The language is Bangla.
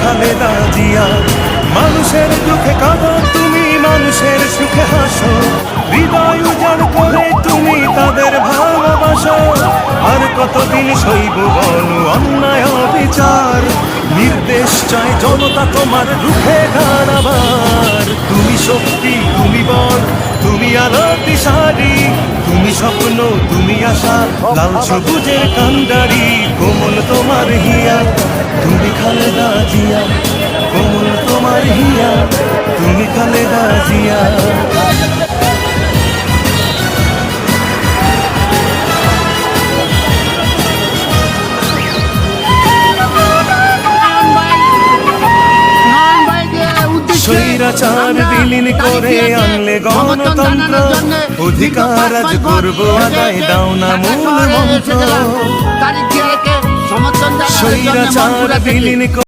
খালেদা জিয়া। মানুষের দুঃখে কাঁদো তুমি, মানুষের সুখে হাসো, হৃদয় উজাড় করে তুমি তাদের ভালোবাসো। আর কতদিন সইব বলো অন্যায় অবিচার, নির্দেশ চায় জনতা তোমার রুখে দাঁড়াবার। তুমি শক্তি, তুমি বল, তুমি আলো দিশারি, তুমি স্বপ্ন, তুমি আশা, লাল সবুজের কান্ডারি। কোমল তোমার হিয়া, তুমি খালেদা জিয়া, কোমল তোমার হিয়া, তুমি খালেদা জিয়া। স্বৈরাচার বিলীন করে আনলে গণতন্ত্র, অধিকার আজ করবো আদায়, দাও না মূল মন্ত্র। স্বৈরাচার বিলীন